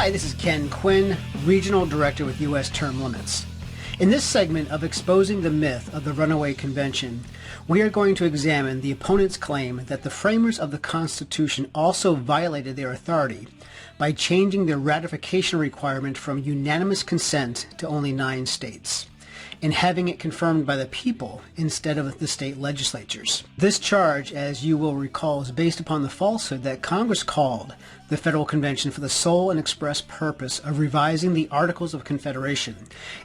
Hi, this is Ken Quinn, Regional Director with U.S. Term Limits. In this segment of Exposing the Myth of the Runaway Convention, we are going to examine the opponent's claim that the framers of the Constitution also violated their authority by changing their ratification requirement from unanimous consent to only 9 states, and having it confirmed by the people instead of the state legislatures. This charge, as you will recall, is based upon the falsehood that Congress called the Federal Convention for the sole and express purpose of revising the Articles of Confederation,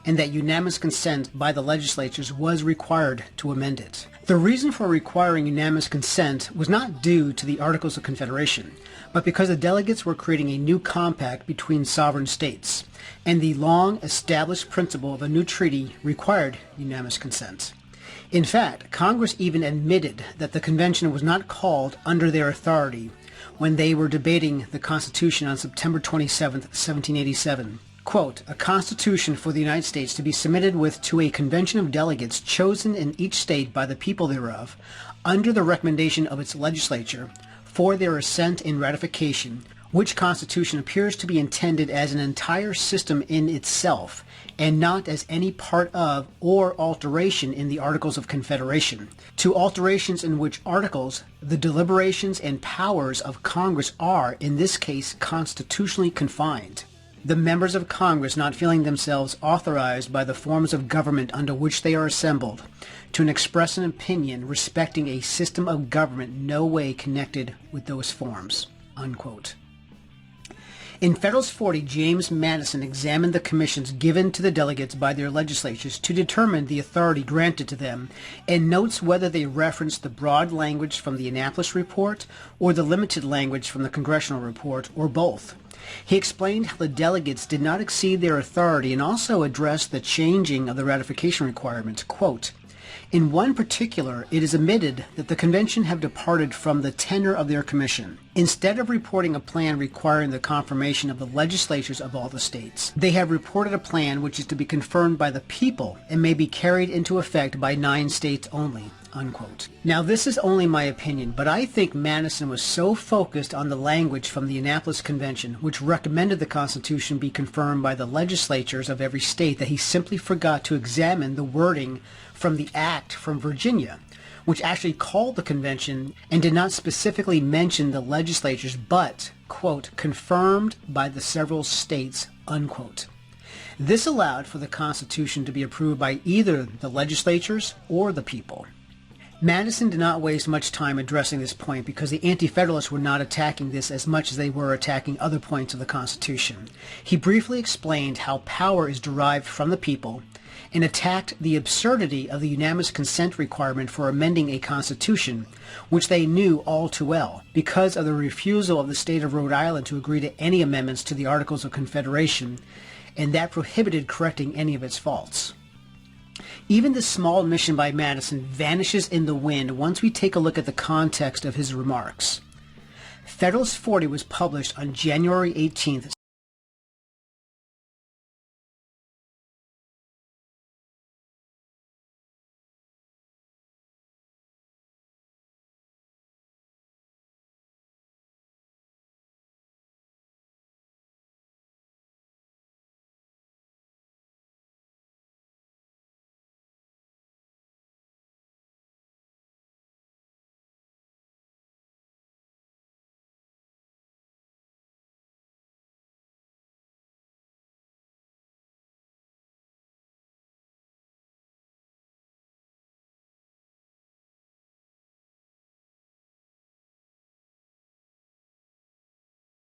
and that unanimous consent by the legislatures was required to amend it. The reason for requiring unanimous consent was not due to the Articles of Confederation, but because the delegates were creating a new compact between sovereign states, and the long-established principle of a new treaty required unanimous consent. In fact, Congress even admitted that the convention was not called under their authority when they were debating the Constitution on September 27, 1787. Quote, "A Constitution for the United States to be submitted with to a convention of delegates chosen in each state by the people thereof, under the recommendation of its legislature, for their assent and ratification, which Constitution appears to be intended as an entire system in itself, and not as any part of or alteration in the Articles of Confederation. To alterations in which articles, the deliberations and powers of Congress are, in this case, constitutionally confined. The members of Congress not feeling themselves authorized by the forms of government under which they are assembled to express an opinion respecting a system of government no way connected with those forms." Unquote. In Federalist 40, James Madison examined the commissions given to the delegates by their legislatures to determine the authority granted to them, and notes whether they referenced the broad language from the Annapolis Report or the limited language from the Congressional Report, or both. He explained how the delegates did not exceed their authority and also addressed the changing of the ratification requirement. Quote, "In one particular, it is admitted that the convention have departed from the tenor of their commission. Instead of reporting a plan requiring the confirmation of the legislatures of all the states, they have reported a plan which is to be confirmed by the people and may be carried into effect by 9 states only." Unquote. Now, this is only my opinion, but I think Madison was so focused on the language from the Annapolis Convention, which recommended the Constitution be confirmed by the legislatures of every state, that he simply forgot to examine the wording from the Act from Virginia, which actually called the convention and did not specifically mention the legislatures, but, quote, "confirmed by the several states," unquote. This allowed for the Constitution to be approved by either the legislatures or the people. Madison did not waste much time addressing this point because the Anti-Federalists were not attacking this as much as they were attacking other points of the Constitution. He briefly explained how power is derived from the people and attacked the absurdity of the unanimous consent requirement for amending a Constitution, which they knew all too well, because of the refusal of the state of Rhode Island to agree to any amendments to the Articles of Confederation, and that prohibited correcting any of its faults. Even this small admission by Madison vanishes in the wind once we take a look at the context of his remarks. Federalist 40 was published on January 18,